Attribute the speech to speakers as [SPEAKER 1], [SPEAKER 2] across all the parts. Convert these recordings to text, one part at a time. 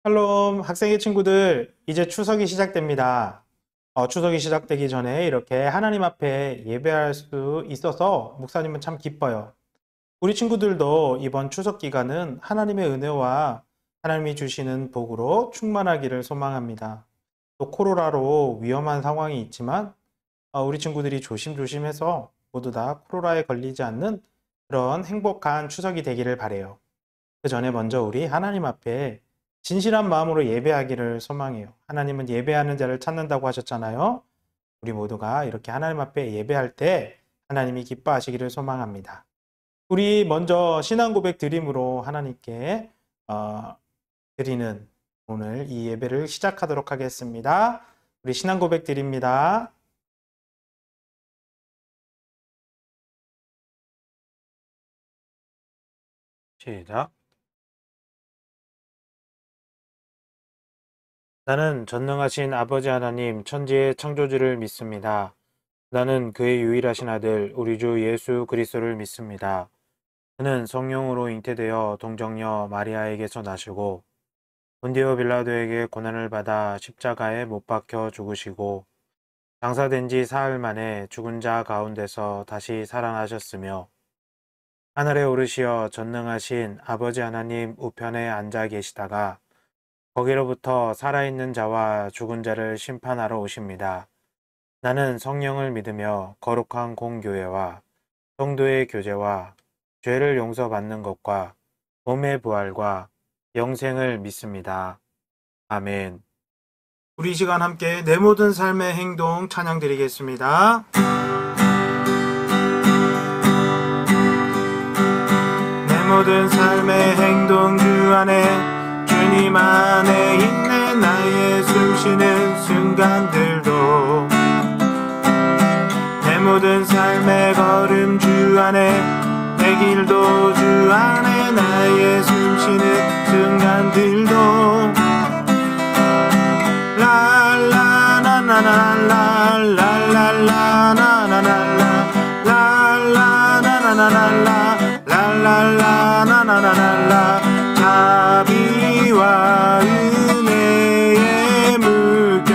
[SPEAKER 1] 샬롬 학생의 친구들, 이제 추석이 시작됩니다. 추석이 시작되기 전에 이렇게 하나님 앞에 예배할 수 있어서 목사님은 참 기뻐요. 우리 친구들도 이번 추석 기간은 하나님의 은혜와 하나님이 주시는 복으로 충만하기를 소망합니다. 또 코로나로 위험한 상황이 있지만 우리 친구들이 조심조심해서 모두 다 코로나에 걸리지 않는 그런 행복한 추석이 되기를 바라요. 그 전에 먼저 우리 하나님 앞에 진실한 마음으로 예배하기를 소망해요. 하나님은 예배하는 자를 찾는다고 하셨잖아요. 우리 모두가 이렇게 하나님 앞에 예배할 때 하나님이 기뻐하시기를 소망합니다. 우리 먼저 신앙 고백 드림으로 하나님께 드리는 오늘 이 예배를 시작하도록 하겠습니다. 우리 신앙 고백 드립니다. 시작. 나는 전능하신 아버지 하나님 천지의 창조주를 믿습니다. 나는 그의 유일하신 아들 우리 주 예수 그리스도를 믿습니다. 그는 성령으로 잉태되어 동정녀 마리아에게서 나시고 본디오 빌라도에게 고난을 받아 십자가에 못 박혀 죽으시고 장사된 지 사흘 만에 죽은 자 가운데서 다시 살아나셨으며 하늘에 오르시어 전능하신 아버지 하나님 우편에 앉아 계시다가 거기로부터 살아있는 자와 죽은 자를 심판하러 오십니다. 나는 성령을 믿으며 거룩한 공교회와 성도의 교제와 죄를 용서받는 것과 몸의 부활과 영생을 믿습니다. 아멘. 우리 이 시간 함께 내 모든 삶의 행동 찬양 드리겠습니다. 내 모든 삶의 행동 주 안에 주님 안에 있는 나의 숨쉬는 순간들도 내 모든 삶의 걸음 주 안에 내 길도 주 안에 나의 숨쉬는 순간들도 자비와 은혜의 물결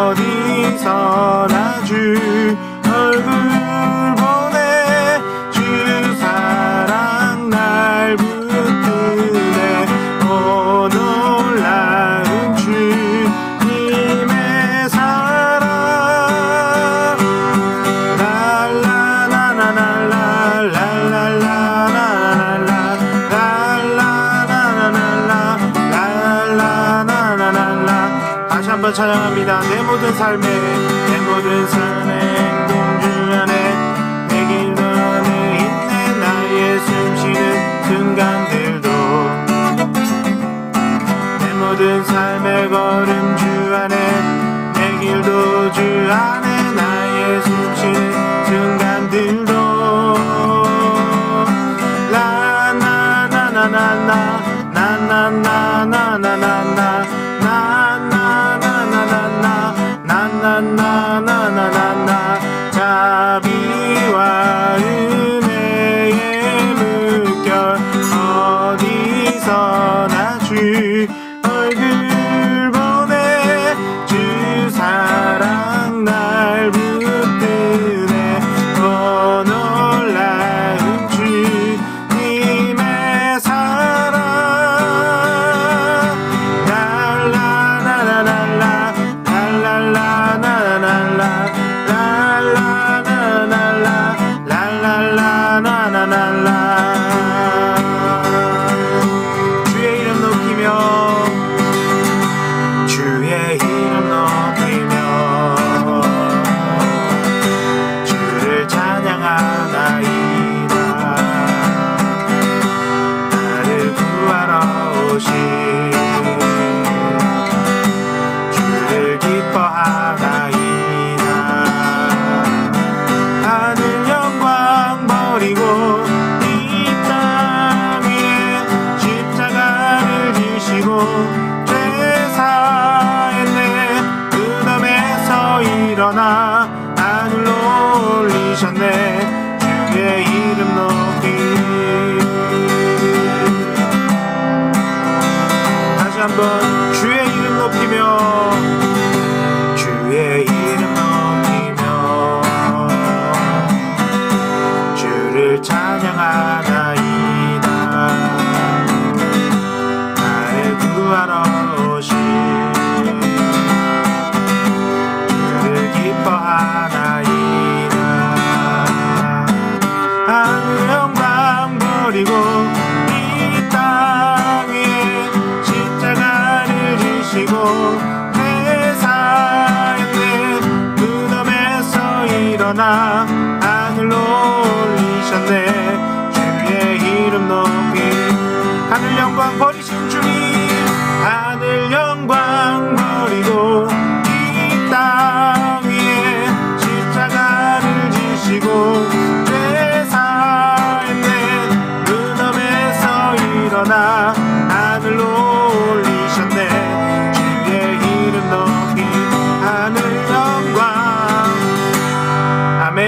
[SPEAKER 1] 어디서나 주 얼굴 보내 주 사랑 날 붙드네 오 놀라운 주님의 사랑 다시 한번 찬양합니다. 내 모든 삶의 행동 주 안에 내 길도 안에 있는 나의 숨쉬는 순간들도 내 모든 삶의 걸음 주 안에 내 길도 주 안에 나의 숨쉬는 순간들도 자비와 은혜의 물결 어디서나 주 얼굴 보내 주 사랑 날 붙드네 오 놀라운 주님의 사랑 주의 이름 높이며 주를 찬양하나이다. 나를 구하러 오신 주를 기뻐하나이다. 하늘 영광 버리고 이 땅 위에 십자가를 지시고 죄 사했네. 무덤에서 일어나 하늘로 올리셨네. 주의 이름 높이 한번 주의 이름 높이며 주의 이름 높이며 주를 찬양하나이다. 나를 구하러 오신 주를 기뻐하나이다. 하늘 영광 버리고 이 땅 위에 십자가를 지시고 내 삶의 무덤에서 일어나 하늘로 올리셨네. 주의 이름 높이 하늘 영광 버리신 주님, 하늘 영광 버리고 이 땅 위에 십자가를 지시고 내 삶의 무덤에서 일어나 하늘로 올리셨네. 주의 이름 높이 하늘 영광. 아멘.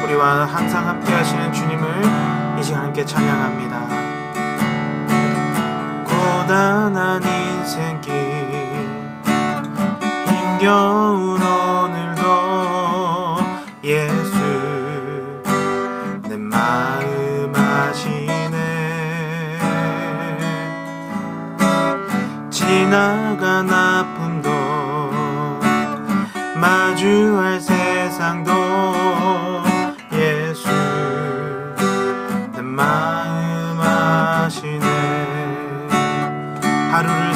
[SPEAKER 1] 우리와 항상 함께 하시는 주님을 이 시간 함께 찬양합니다. 고단한 인생길 힘겨운 오늘도 예수 내 마음 아시네. 지나간 아픔도 마주할 세상도 예수 내 마음 아시네. 하루를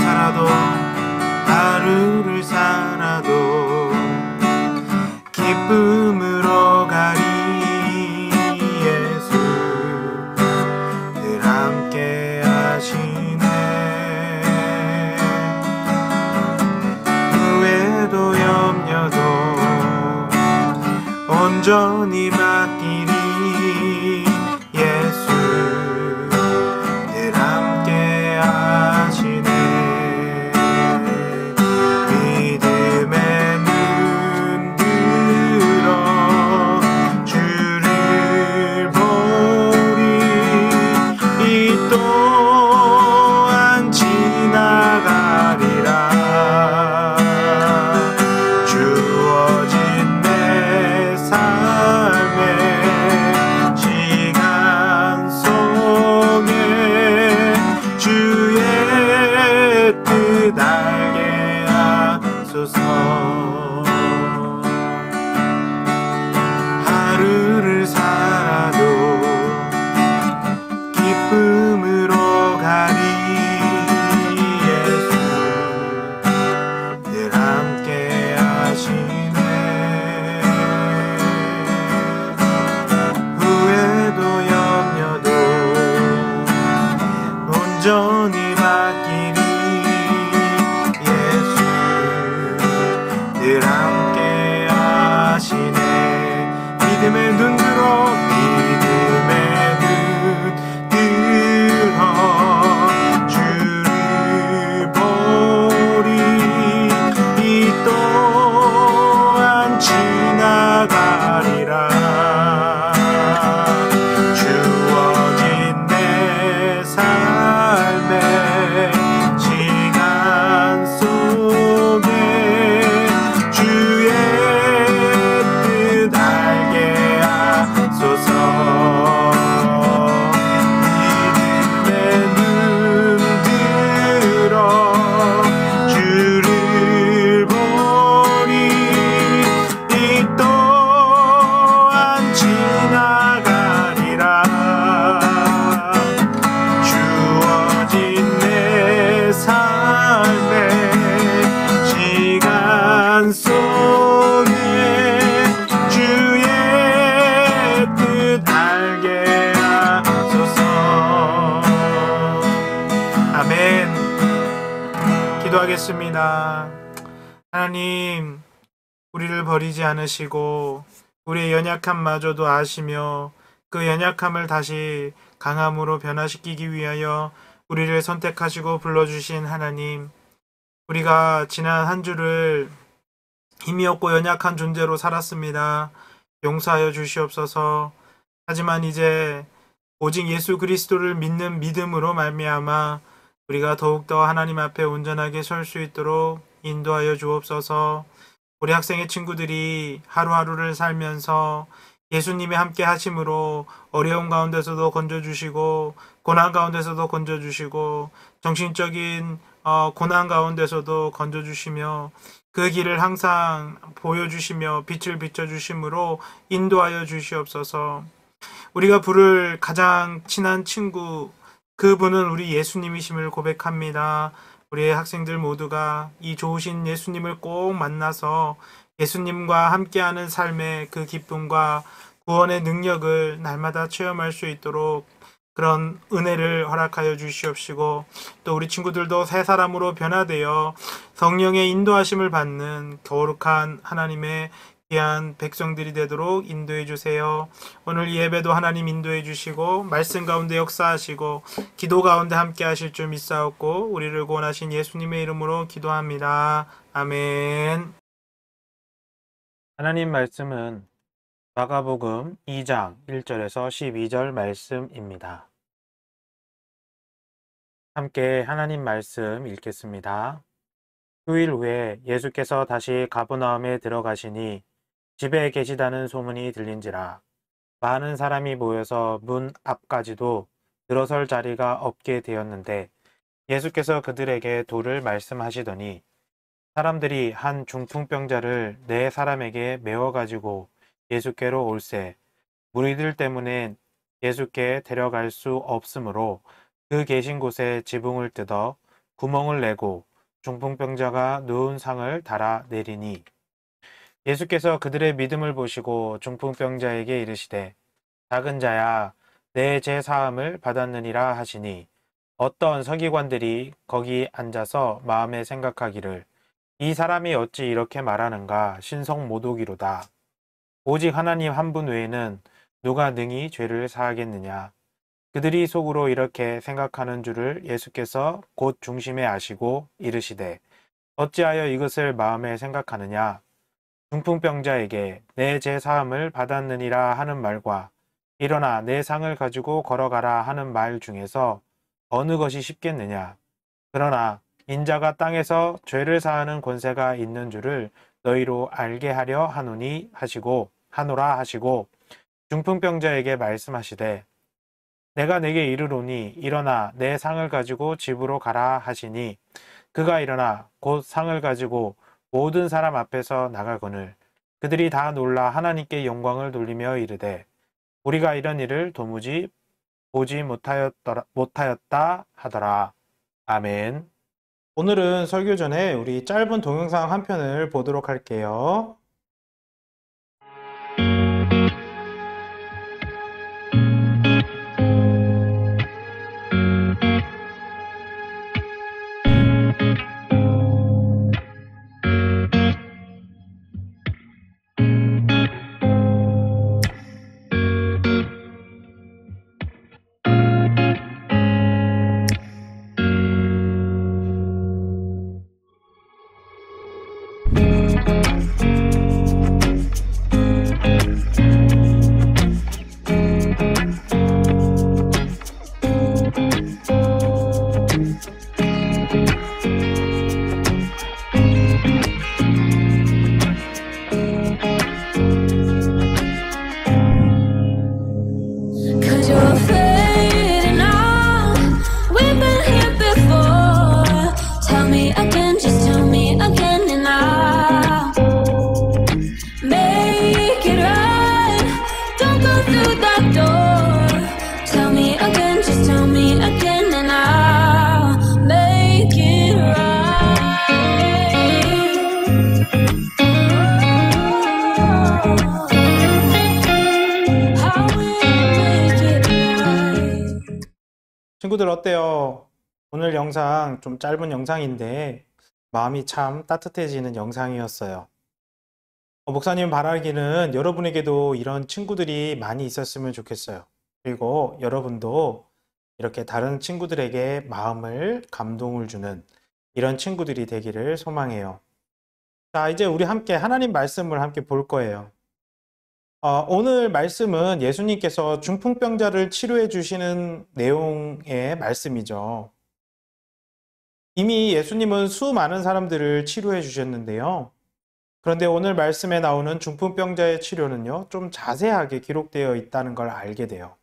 [SPEAKER 1] 살아도 기쁨으로 가리 예수 늘 함께 하시네. 후회도 염려도 온전히 맡기리 예수 늘 함께 하시네. 믿음의 눈 들어 주를 보리. 이 또한 지나가리라. 주어진 내 삶의 시간 속에 주의 뜻 알게 하소서. 하루를 살아도 기쁨으로 가리 예수 늘 함께 하시네. 후회도 염려도 온전히 맡기리 예수 늘 함께 하시네. 믿음의 눈 들어 주를 보리. 이 또한 지나가리라. 주어진 내 삶의 시간 속에 주의 뜻 알게 하소서. 믿음의 눈 들어 주를 보리. 이 또한 지나가리라. 주어진 내 삶의 시간 속에 주의 뜻 알게 하소서. 아멘. 기도하겠습니다. 하나님, 우리를 버리지 않으시고 우리의 연약함마저도 아시며 그 연약함을 다시 강함으로 변화시키기 위하여 우리를 선택하시고 불러주신 하나님, 우리가 지난 한 주를 힘이 없고 연약한 존재로 살았습니다. 용서하여 주시옵소서. 하지만 이제 오직 예수 그리스도를 믿는 믿음으로 말미암아 우리가 더욱더 하나님 앞에 온전하게 설 수 있도록 인도하여 주옵소서. 우리 학생의 친구들이 하루하루를 살면서 예수님이 함께 하심으로 어려운 가운데서도 건져주시고 고난 가운데서도 건져주시고 정신적인 고난 가운데서도 건져주시며 그 길을 항상 보여주시며 빛을 비춰주심으로 인도하여 주시옵소서. 우리가 부를 가장 친한 친구, 그분은 우리 예수님이심을 고백합니다. 우리의 학생들 모두가 이 좋으신 예수님을 꼭 만나서 예수님과 함께하는 삶의 그 기쁨과 구원의 능력을 날마다 체험할 수 있도록 그런 은혜를 허락하여 주시옵시고, 또 우리 친구들도 새 사람으로 변화되어 성령의 인도하심을 받는 거룩한 하나님의 귀한 백성들이 되도록 인도해 주세요. 오늘 이 예배도 하나님 인도해 주시고 말씀 가운데 역사하시고 기도 가운데 함께 하실 줄 믿사옵고 우리를 구원하신 예수님의 이름으로 기도합니다. 아멘. 하나님 말씀은 마가복음 2장 1절에서 12절 말씀입니다. 함께 하나님 말씀 읽겠습니다. 휴일 후에 예수께서 다시 가버나움에 들어가시니 집에 계시다는 소문이 들린지라 많은 사람이 모여서 문 앞까지도 들어설 자리가 없게 되었는데 예수께서 그들에게 도를 말씀하시더니 사람들이 한 중풍병자를 네 사람에게 메워 가지고 예수께로 올세 무리들 때문에 예수께 데려갈 수 없으므로 그 계신 곳에 지붕을 뜯어 구멍을 내고 중풍병자가 누운 상을 달아 내리니 예수께서 그들의 믿음을 보시고 중풍병자에게 이르시되 작은 자야 내 죄 사함을 받았느니라 하시니 어떤 서기관들이 거기 앉아서 마음에 생각하기를 이 사람이 어찌 이렇게 말하는가 신성모독이로다. 오직 하나님 한 분 외에는 누가 능히 죄를 사하겠느냐. 그들이 속으로 이렇게 생각하는 줄을 예수께서 곧 중심에 아시고 이르시되 어찌하여 이것을 마음에 생각하느냐. 중풍병자에게 내 죄 사함을 받았느니라 하는 말과 일어나 내 상을 가지고 걸어가라 하는 말 중에서 어느 것이 쉽겠느냐. 그러나 인자가 땅에서 죄를 사하는 권세가 있는 줄을 너희로 알게 하려 하노라 하시고 중풍병자에게 말씀하시되 내가 내게 이르노니 일어나 내 상을 가지고 집으로 가라 하시니 그가 일어나 곧 상을 가지고 모든 사람 앞에서 나가거늘 그들이 다 놀라 하나님께 영광을 돌리며 이르되 우리가 이런 일을 도무지 보지 못하였다 하더라. 아멘. 오늘은 설교 전에 우리 짧은 동영상 한 편을 보도록 할게요. 친구들 어때요? 오늘 영상 좀 짧은 영상인데 마음이 참 따뜻해지는 영상이었어요. 목사님 바라기는 여러분에게도 이런 친구들이 많이 있었으면 좋겠어요. 그리고 여러분도 이렇게 다른 친구들에게 마음을 감동을 주는 이런 친구들이 되기를 소망해요. 자, 이제 우리 함께 하나님 말씀을 함께 볼 거예요. 오늘 말씀은 예수님께서 중풍병자를 치료해 주시는 내용의 말씀이죠. 이미 예수님은 수많은 사람들을 치료해 주셨는데요. 그런데 오늘 말씀에 나오는 중풍병자의 치료는요, 좀 자세하게 기록되어 있다는 걸 알게 돼요.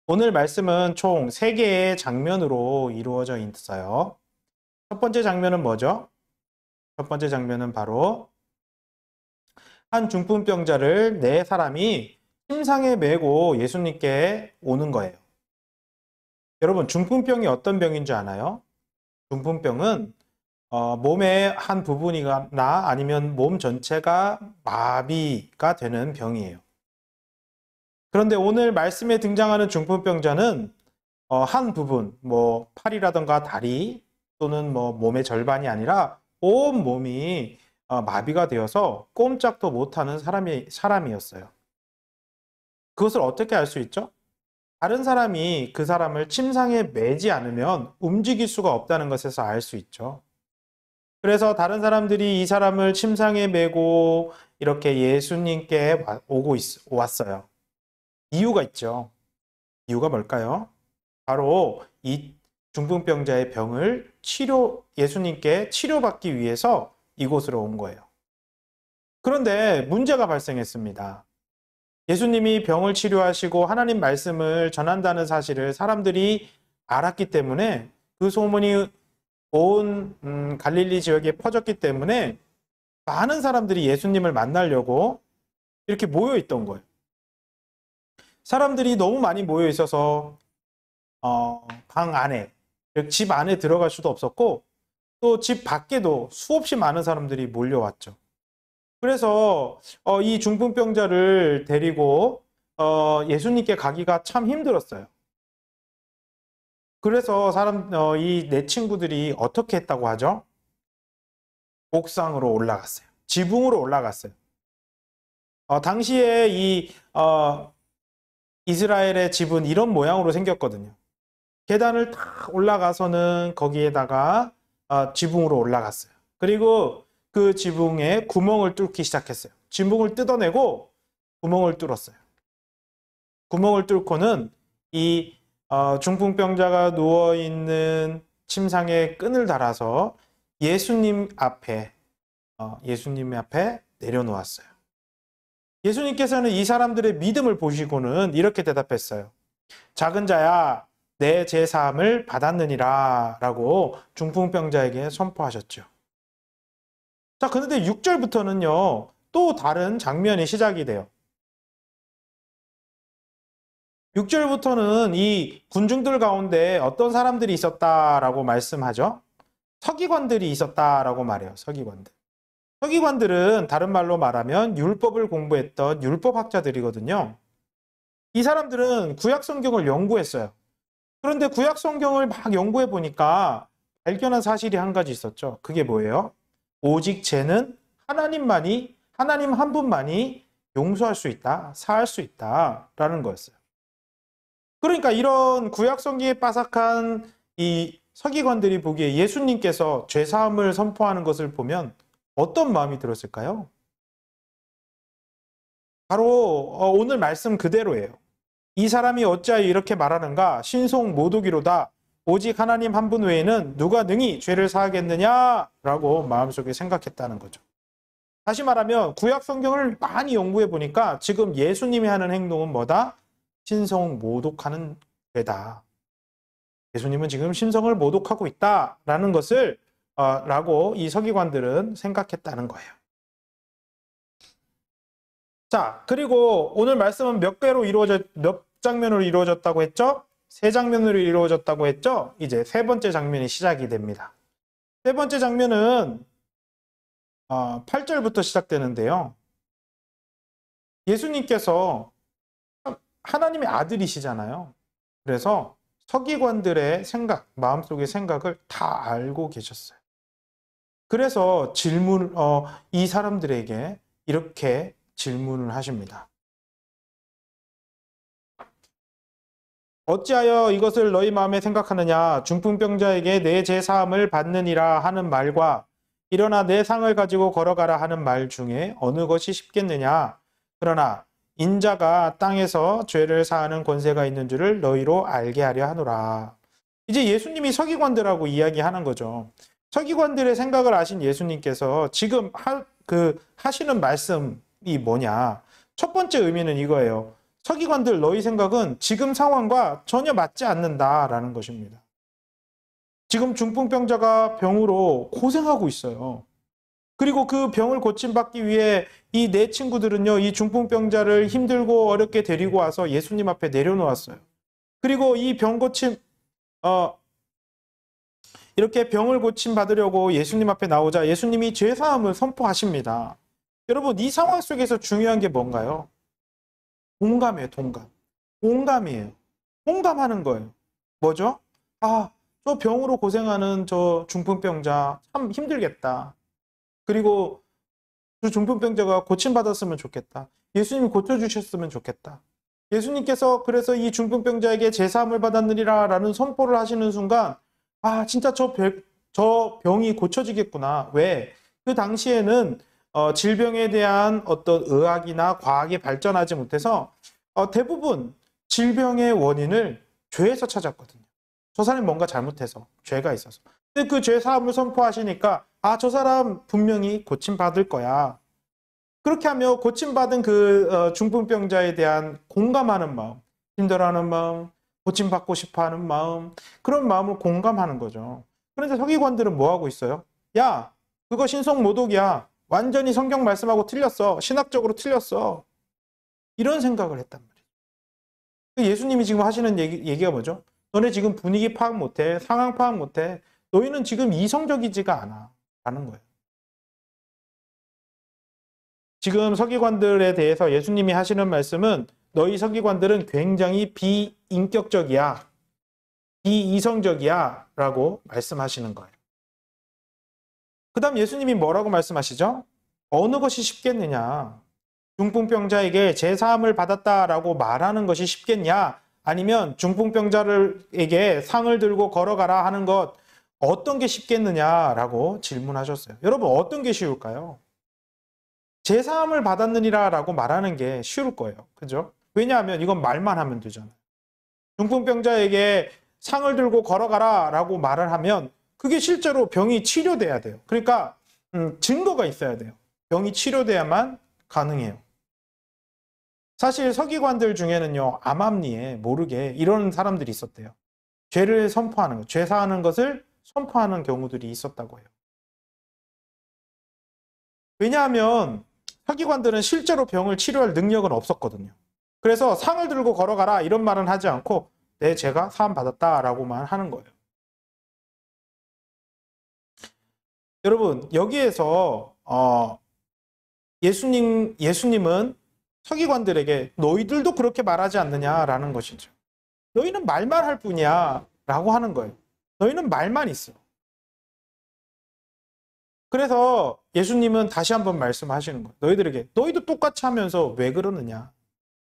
[SPEAKER 1] 오늘 말씀은 총 3개의 장면으로 이루어져 있어요. 첫 번째 장면은 뭐죠? 첫 번째 장면은 바로 한 중풍병자를 4사람이 침상에 메고 예수님께 오는 거예요. 여러분, 중풍병이 어떤 병인 줄 아나요? 중풍병은 몸의 한 부분이나 아니면 몸 전체가 마비가 되는 병이에요. 그런데 오늘 말씀에 등장하는 중풍병자는 한 부분, 뭐 팔이라던가 다리 또는 뭐 몸의 절반이 아니라 온 몸이 마비가 되어서 꼼짝도 못하는 사람이었어요. 그것을 어떻게 알 수 있죠? 다른 사람이 그 사람을 침상에 매지 않으면 움직일 수가 없다는 것에서 알 수 있죠. 그래서 다른 사람들이 이 사람을 침상에 메고 이렇게 예수님께 왔어요. 이유가 있죠. 이유가 뭘까요? 바로 이 중풍병자의 병을 예수님께 치료받기 위해서 이곳으로 온 거예요. 그런데 문제가 발생했습니다. 예수님이 병을 치료하시고 하나님 말씀을 전한다는 사실을 사람들이 알았기 때문에 그 소문이 온 갈릴리 지역에 퍼졌기 때문에 많은 사람들이 예수님을 만나려고 이렇게 모여 있던 거예요. 사람들이 너무 많이 모여 있어서 방 안에, 집 안에 들어갈 수도 없었고 또 집 밖에도 수없이 많은 사람들이 몰려왔죠. 그래서 이 중풍병자를 데리고 예수님께 가기가 참 힘들었어요. 그래서 이 네 친구들이 어떻게 했다고 하죠? 옥상으로 올라갔어요. 지붕으로 올라갔어요. 당시에 이스라엘의 집은 이런 모양으로 생겼거든요. 계단을 탁 올라가서는 거기에다가 지붕으로 올라갔어요. 그리고 그 지붕에 구멍을 뚫기 시작했어요. 지붕을 뜯어내고 구멍을 뚫었어요. 구멍을 뚫고는 이 중풍병자가 누워있는 침상에 끈을 달아서 예수님 앞에 내려놓았어요. 예수님께서는 이 사람들의 믿음을 보시고는 이렇게 대답했어요. 작은 자야, 내 제사함을 받았느니라 라고 중풍병자에게 선포하셨죠. 자, 그런데 6절부터는요, 또 다른 장면이 시작이 돼요. 6절부터는 이 군중들 가운데 어떤 사람들이 있었다라고 말씀하죠. 서기관들이 있었다라고 말해요. 서기관들. 서기관들은 다른 말로 말하면 율법을 공부했던 율법학자들이거든요. 이 사람들은 구약 성경을 연구했어요. 그런데 구약 성경을 막 연구해 보니까 발견한 사실이 한 가지 있었죠. 그게 뭐예요? 오직 죄는 하나님 한 분만이 용서할 수 있다, 사할 수 있다라는 거였어요. 그러니까 이런 구약 성경에 빠삭한 이 서기관들이 보기에 예수님께서 죄사함을 선포하는 것을 보면 어떤 마음이 들었을까요? 바로 오늘 말씀 그대로예요. 이 사람이 어찌하여 이렇게 말하는가? 신성 모독이로다. 오직 하나님 한 분 외에는 누가 능히 죄를 사하겠느냐라고 마음속에 생각했다는 거죠. 다시 말하면 구약 성경을 많이 연구해 보니까 지금 예수님이 하는 행동은 뭐다? 신성 모독하는 죄다. 예수님은 지금 신성을 모독하고 있다라는 것을 라고 이 서기관들은 생각했다는 거예요. 자, 그리고 오늘 말씀은 몇 장면으로 이루어졌다고 했죠? 3장면으로 이루어졌다고 했죠? 이제 3번째 장면이 시작이 됩니다. 3번째 장면은 8절부터 시작되는데요. 예수님께서 하나님의 아들이시잖아요. 그래서 서기관들의 마음속의 생각을 다 알고 계셨어요. 그래서 이 사람들에게 이렇게 질문을 하십니다. 어찌하여 이것을 너희 마음에 생각하느냐? 중풍병자에게 내 제사함을 받느니라 하는 말과 일어나 내 상을 가지고 걸어가라 하는 말 중에 어느 것이 쉽겠느냐? 그러나 인자가 땅에서 죄를 사하는 권세가 있는 줄을 너희로 알게 하려 하노라. 이제 예수님이 서기관들하고 이야기하는 거죠. 서기관들의 생각을 아신 예수님께서 지금 하시는 말씀이 뭐냐. 첫 번째 의미는 이거예요. 서기관들, 너희 생각은 지금 상황과 전혀 맞지 않는다라는 것입니다. 지금 중풍병자가 병으로 고생하고 있어요. 그리고 그 병을 고침받기 위해 이 네 친구들은요, 이 중풍병자를 힘들고 어렵게 데리고 와서 예수님 앞에 내려놓았어요. 그리고 이 병 고침, 이렇게 병을 고침 받으려고 예수님 앞에 나오자 예수님이 죄사함을 선포하십니다. 여러분, 이 상황 속에서 중요한 게 뭔가요? 동감이에요, 동감. 공감이에요. 공감하는 거예요. 뭐죠? 저 병으로 고생하는 저 중풍병자 참 힘들겠다. 그리고 그 중풍병자가 고침받았으면 좋겠다. 예수님이 고쳐주셨으면 좋겠다. 예수님께서 그래서 이 중풍병자에게 제사함을 받았느니라 라는 선포를 하시는 순간 진짜 저 병이 고쳐지겠구나. 왜? 그 당시에는 질병에 대한 어떤 의학이나 과학이 발전하지 못해서 대부분 질병의 원인을 죄에서 찾았거든요. 저 사람이 뭔가 잘못해서, 죄가 있어서. 근데 그 죄 사함을 선포하시니까 저 사람 분명히 고침받을 거야. 그렇게 하며 고침받은 그 중풍병자에 대한 공감하는 마음, 힘들어하는 마음, 고침받고 싶어하는 마음, 그런 마음을 공감하는 거죠. 그런데 서기관들은 뭐 하고 있어요? 야, 그거 신성모독이야. 완전히 성경 말씀하고 틀렸어. 신학적으로 틀렸어. 이런 생각을 했단 말이에요. 예수님이 지금 하시는 얘기가 뭐죠? 너네 지금 분위기 파악 못해. 상황 파악 못해. 너희는 지금 이성적이지가 않아. 라는 거예요. 지금 서기관들에 대해서 예수님이 하시는 말씀은 너희 서기관들은 굉장히 비인격적이야. 비이성적이야. 라고 말씀하시는 거예요. 그 다음 예수님이 뭐라고 말씀하시죠? 어느 것이 쉽겠느냐? 중풍병자에게 제사함을 받았다라고 말하는 것이 쉽겠냐? 아니면 중풍병자에게 상을 들고 걸어가라 하는 것 어떤 게 쉽겠느냐라고 질문하셨어요. 여러분 어떤 게 쉬울까요? 제사함을 받았느니라 라고 말하는 게 쉬울 거예요. 그죠? 왜냐하면 이건 말만 하면 되잖아요. 중풍병자에게 상을 들고 걸어가라 라고 말을 하면 그게 실제로 병이 치료돼야 돼요. 그러니까 증거가 있어야 돼요. 병이 치료돼야만 가능해요. 사실 서기관들 중에는요, 암암리에 모르게 이런 사람들이 있었대요. 죄를 선포하는 것, 죄 사하는 것을 선포하는 경우들이 있었다고 해요. 왜냐하면 서기관들은 실제로 병을 치료할 능력은 없었거든요. 그래서 상을 들고 걸어가라 이런 말은 하지 않고 제가 사함 받았다라고만 하는 거예요. 여러분 여기에서 예수님은 서기관들에게 너희들도 그렇게 말하지 않느냐라는 것이죠. 너희는 말만 할 뿐이야 라고 하는 거예요. 너희는 말만 있어. 그래서 예수님은 다시 한번 말씀하시는 거예요. 너희들에게 너희도 똑같이 하면서 왜 그러느냐.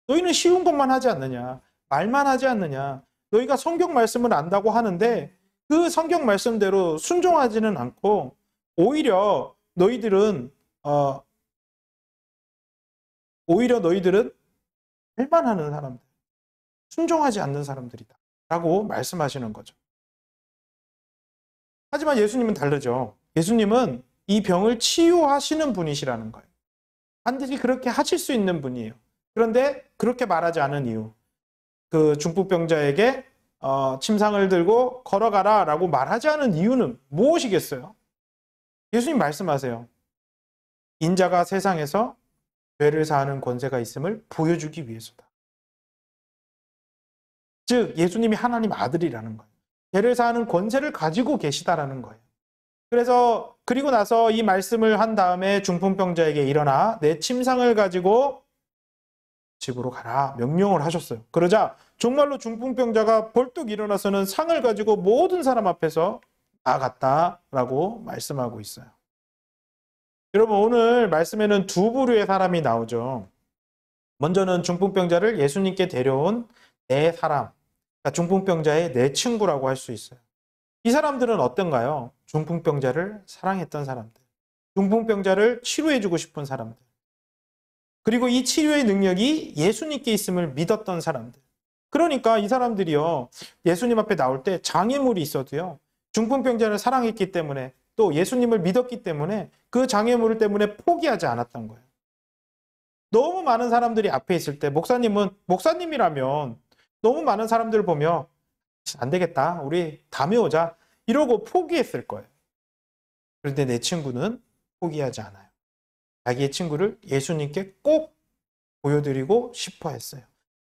[SPEAKER 1] 너희는 쉬운 것만 하지 않느냐. 말만 하지 않느냐. 너희가 성경 말씀을 안다고 하는데 그 성경 말씀대로 순종하지는 않고 오히려 너희들은 할만 하는 사람들, 순종하지 않는 사람들이다 라고 말씀하시는 거죠. 하지만 예수님은 다르죠. 예수님은 이 병을 치유하시는 분이시라는 거예요. 반드시 그렇게 하실 수 있는 분이에요. 그런데 그렇게 말하지 않은 이유, 그 중풍병자에게 침상을 들고 걸어가라 라고 말하지 않은 이유는 무엇이겠어요? 예수님 말씀하세요. 인자가 세상에서 죄를 사하는 권세가 있음을 보여주기 위해서다. 즉 예수님이 하나님 아들이라는 거예요. 죄를 사하는 권세를 가지고 계시다라는 거예요. 그래서 그리고 나서 이 말씀을 한 다음에 중풍병자에게 일어나 내 침상을 가지고 집으로 가라 명령을 하셨어요. 그러자 정말로 중풍병자가 벌떡 일어나서는 상을 가지고 모든 사람 앞에서 나아갔다라고 말씀하고 있어요. 여러분 오늘 말씀에는 두 부류의 사람이 나오죠. 먼저는 중풍병자를 예수님께 데려온 네 사람, 그러니까 중풍병자의 네 친구라고 할 수 있어요. 이 사람들은 어떤가요? 중풍병자를 사랑했던 사람들, 중풍병자를 치료해주고 싶은 사람들.
[SPEAKER 2] 그리고 이 치료의 능력이 예수님께 있음을 믿었던 사람들. 그러니까 이 사람들이요, 예수님 앞에 나올 때 장애물이 있어도요, 중풍병자를 사랑했기 때문에 또 예수님을 믿었기 때문에 그 장애물 때문에 포기하지 않았던 거예요. 너무 많은 사람들이 앞에 있을 때 목사님은 목사님이라면 너무 많은 사람들을 보며 안 되겠다, 우리 다음에 오자 이러고 포기했을 거예요. 그런데 내 친구는 포기하지 않아요. 자기의 친구를 예수님께 꼭 보여드리고 싶어 했어요.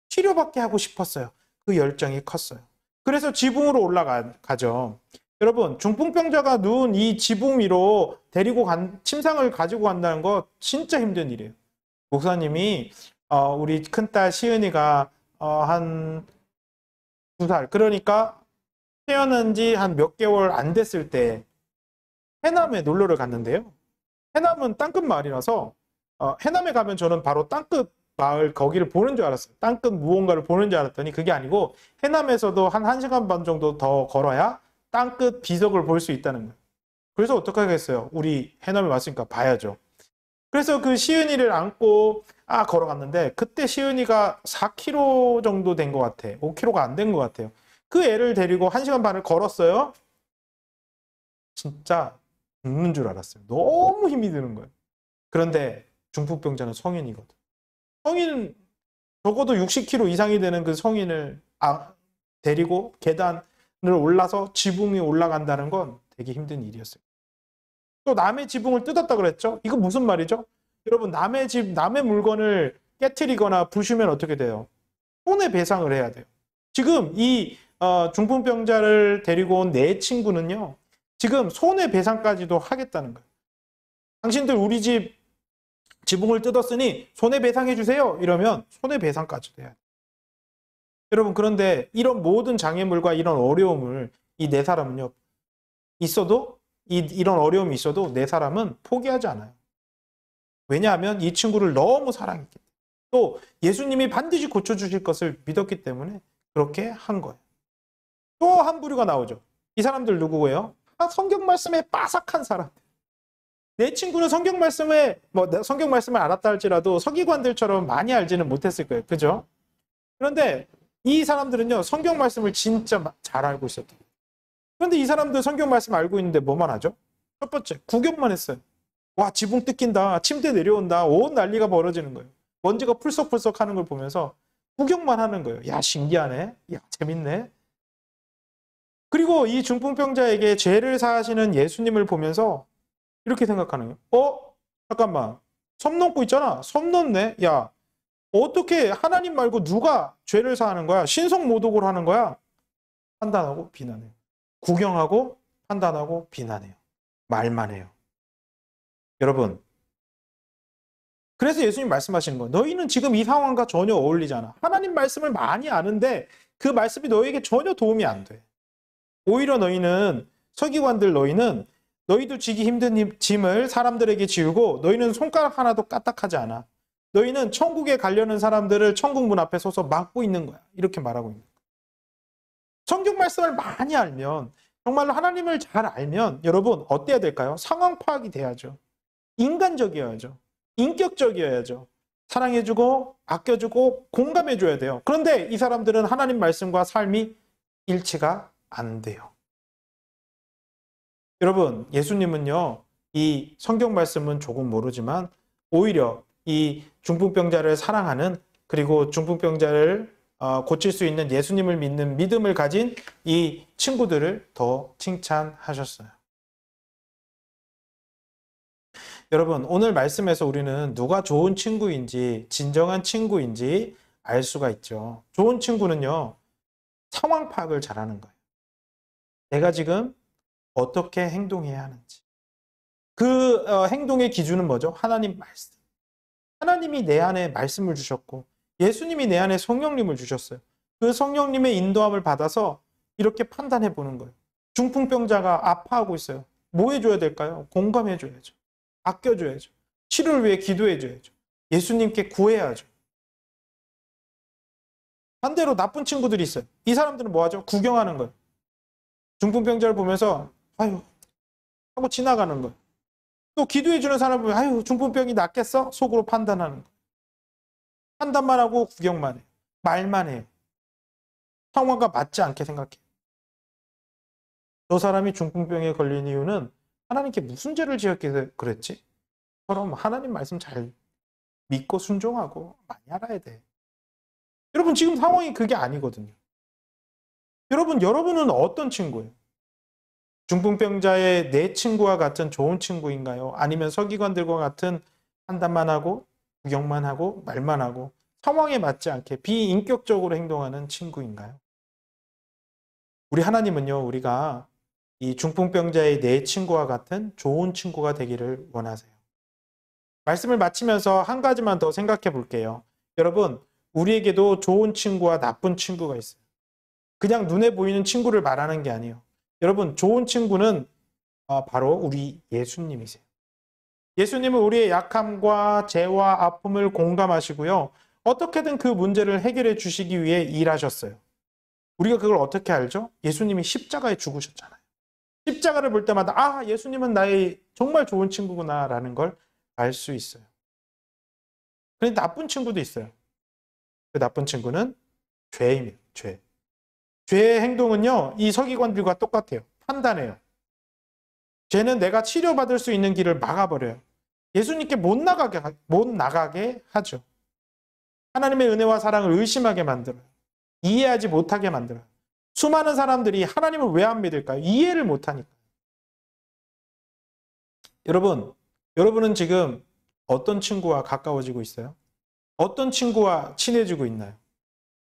[SPEAKER 2] 치료받게 하고 싶었어요. 그 열정이 컸어요. 그래서 지붕으로 올라가죠. 여러분, 중풍병자가 누운 이 지붕 위로 침상을 가지고 간다는 거 진짜 힘든 일이에요. 목사님이 우리 큰딸 시은이가 한 2살, 그러니까 태어난 지 한 몇 개월 안 됐을 때 해남에 놀러를 갔는데요. 해남은 땅끝 마을이라서 해남에 가면 저는 바로 땅끝 마을 거기를 보는 줄 알았어요. 땅끝 무언가를 보는 줄 알았더니 그게 아니고 해남에서도 한 1시간 반 정도 더 걸어야 땅끝 비석을 볼 수 있다는 거예요. 그래서 어떻게 하겠어요? 우리 해남에 왔으니까 봐야죠. 그래서 그 시은이를 안고 걸어갔는데 그때 시은이가 4kg 정도 된 것 같아. 5kg가 안 된 것 같아요. 그 애를 데리고 1시간 반을 걸었어요. 진짜 죽는 줄 알았어요. 너무 힘이 드는 거예요. 그런데 중풍병자는 성인이거든. 성인은 적어도 60kg 이상이 되는 그 성인을 데리고 계단을 올라서 지붕에 올라간다는 건 되게 힘든 일이었어요. 또 남의 지붕을 뜯었다 그랬죠? 이거 무슨 말이죠? 여러분, 남의 물건을 깨트리거나 부수면 어떻게 돼요? 손해배상을 해야 돼요. 지금 이 중풍병자를 데리고 온 내 친구는요, 지금 손해배상까지도 하겠다는 거예요. 당신들 우리 집 지붕을 뜯었으니 손해배상해 주세요. 이러면 손해배상까지도 해야 돼요. 여러분, 그런데 이런 모든 장애물과 이런 어려움을 이 네 사람은요, 이런 어려움이 있어도 네 사람은 포기하지 않아요. 왜냐하면 이 친구를 너무 사랑했기 때문에, 또 예수님이 반드시 고쳐주실 것을 믿었기 때문에 그렇게 한 거예요. 또 한 부류가 나오죠. 이 사람들 누구예요? 성경 말씀에 빠삭한 사람. 내 친구는 성경 말씀을 알았다 할지라도 서기관들처럼 많이 알지는 못했을 거예요. 그죠? 그런데 이 사람들은요, 성경 말씀을 진짜 잘 알고 있었던 거예요. 그런데 이 사람들 성경 말씀 알고 있는데 뭐만 하죠? 첫 번째, 구경만 했어요. 와, 지붕 뜯긴다, 침대 내려온다, 온 난리가 벌어지는 거예요. 먼지가 풀썩풀썩 하는 걸 보면서 구경만 하는 거예요. 야, 신기하네. 야, 재밌네. 그리고 이 중풍병자에게 죄를 사하시는 예수님을 보면서 이렇게 생각하는 거예요. 잠깐만, 섬 넘고 있잖아. 섬 넘네. 야, 어떻게 하나님 말고 누가 죄를 사하는 거야? 신성모독을 하는 거야? 판단하고 비난해요. 구경하고 판단하고 비난해요. 말만 해요. 여러분, 그래서 예수님 말씀하시는 거예요. 너희는 지금 이 상황과 전혀 어울리지 않아. 하나님 말씀을 많이 아는데 그 말씀이 너에게 전혀 도움이 안 돼. 오히려 서기관들 너희도 지기 힘든 짐을 사람들에게 지우고 너희는 손가락 하나도 까딱하지 않아. 너희는 천국에 가려는 사람들을 천국 문 앞에 서서 막고 있는 거야. 이렇게 말하고 있는 거야. 성경 말씀을 많이 알면, 정말로 하나님을 잘 알면 여러분 어때야 될까요? 상황 파악이 돼야죠. 인간적이어야죠. 인격적이어야죠. 사랑해주고 아껴주고 공감해줘야 돼요. 그런데 이 사람들은 하나님 말씀과 삶이 일치가 안 돼요. 여러분, 예수님은요, 이 성경 말씀은 조금 모르지만 오히려 이 중풍병자를 사랑하는, 그리고 중풍병자를 고칠 수 있는 예수님을 믿는 믿음을 가진 이 친구들을 더 칭찬하셨어요. 여러분, 오늘 말씀에서 우리는 누가 좋은 친구인지, 진정한 친구인지 알 수가 있죠. 좋은 친구는요, 상황 파악을 잘하는 거예요. 내가 지금 어떻게 행동해야 하는지. 그 행동의 기준은 뭐죠? 하나님 말씀. 하나님이 내 안에 말씀을 주셨고 예수님이 내 안에 성령님을 주셨어요. 그 성령님의 인도함을 받아서 이렇게 판단해 보는 거예요. 중풍병자가 아파하고 있어요. 뭐 해줘야 될까요? 공감해 줘야죠. 아껴줘야죠. 치료를 위해 기도해 줘야죠. 예수님께 구해야죠. 반대로 나쁜 친구들이 있어요. 이 사람들은 뭐 하죠? 구경하는 거예요. 중풍병자를 보면서 아유 하고 지나가는 거예요. 또 기도해 주는 사람을 보면 아유 중풍병이 낫겠어? 속으로 판단하는 거예요. 판단만 하고 구경만 해요. 말만 해요. 상황과 맞지 않게 생각해요. 저 사람이 중풍병에 걸린 이유는 하나님께 무슨 죄를 지었길래 그랬지? 그럼 하나님 말씀 잘 믿고 순종하고 많이 알아야 돼. 여러분 지금 상황이 그게 아니거든요. 여러분은 어떤 친구예요? 중풍병자의 내 친구와 같은 좋은 친구인가요? 아니면 서기관들과 같은 판단만 하고 구경만 하고 말만 하고 상황에 맞지 않게 비인격적으로 행동하는 친구인가요? 우리 하나님은요, 우리가 이 중풍병자의 내 친구와 같은 좋은 친구가 되기를 원하세요. 말씀을 마치면서 한 가지만 더 생각해 볼게요. 여러분, 우리에게도 좋은 친구와 나쁜 친구가 있어요. 그냥 눈에 보이는 친구를 말하는 게 아니에요. 여러분, 좋은 친구는 바로 우리 예수님이세요. 예수님은 우리의 약함과 죄와 아픔을 공감하시고요. 어떻게든 그 문제를 해결해 주시기 위해 일하셨어요. 우리가 그걸 어떻게 알죠? 예수님이 십자가에 죽으셨잖아요. 십자가를 볼 때마다 예수님은 나의 정말 좋은 친구구나라는 걸 알 수 있어요. 그런데 나쁜 친구도 있어요. 그 나쁜 친구는 죄입니다. 죄. 죄의 행동은요, 이 서기관들과 똑같아요. 판단해요. 죄는 내가 치료받을 수 있는 길을 막아버려요. 예수님께 못 나가게 하죠. 하나님의 은혜와 사랑을 의심하게 만들어요. 이해하지 못하게 만들어요. 수많은 사람들이 하나님을 왜 안 믿을까요? 이해를 못하니까. 여러분은 지금 어떤 친구와 가까워지고 있어요? 어떤 친구와 친해지고 있나요?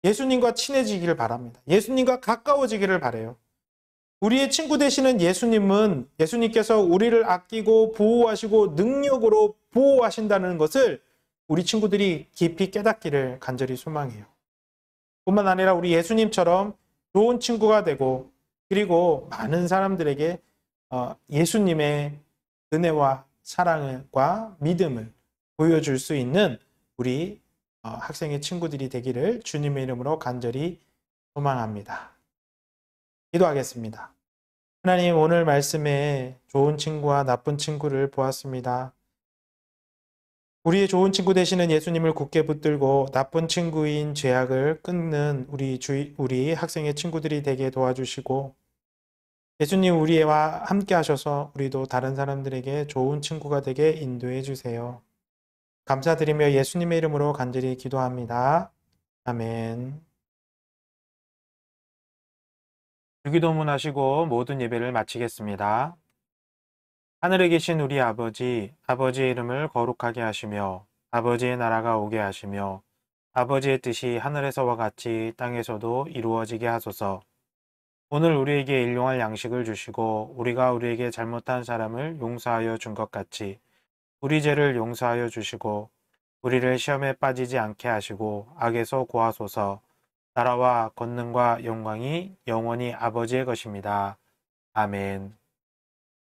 [SPEAKER 2] 예수님과 친해지기를 바랍니다. 예수님과 가까워지기를 바라요. 우리의 친구 되시는 예수님께서 우리를 아끼고 보호하시고 능력으로 보호하신다는 것을 우리 친구들이 깊이 깨닫기를 간절히 소망해요. 뿐만 아니라 우리 예수님처럼 좋은 친구가 되고 그리고 많은 사람들에게 예수님의 은혜와 사랑과 믿음을 보여줄 수 있는 우리 학생의 친구들이 되기를 주님의 이름으로 간절히 소망합니다. 기도하겠습니다. 하나님, 오늘 말씀에 좋은 친구와 나쁜 친구를 보았습니다. 우리의 좋은 친구 되시는 예수님을 굳게 붙들고 나쁜 친구인 죄악을 끊는 우리 학생의 친구들이 되게 도와주시고 예수님 우리와 함께 하셔서 우리도 다른 사람들에게 좋은 친구가 되게 인도해 주세요. 감사드리며 예수님의 이름으로 간절히 기도합니다. 아멘.
[SPEAKER 1] 주기도문 하시고 모든 예배를 마치겠습니다. 하늘에 계신 우리 아버지, 아버지의 이름을 거룩하게 하시며 아버지의 나라가 오게 하시며 아버지의 뜻이 하늘에서와 같이 땅에서도 이루어지게 하소서. 오늘 우리에게 일용할 양식을 주시고 우리가 우리에게 잘못한 사람을 용서하여 준 것 같이 우리 죄를 용서하여 주시고 우리를 시험에 빠지지 않게 하시고 악에서 구하소서. 나라와 권능과 영광이 영원히 아버지의 것입니다. 아멘.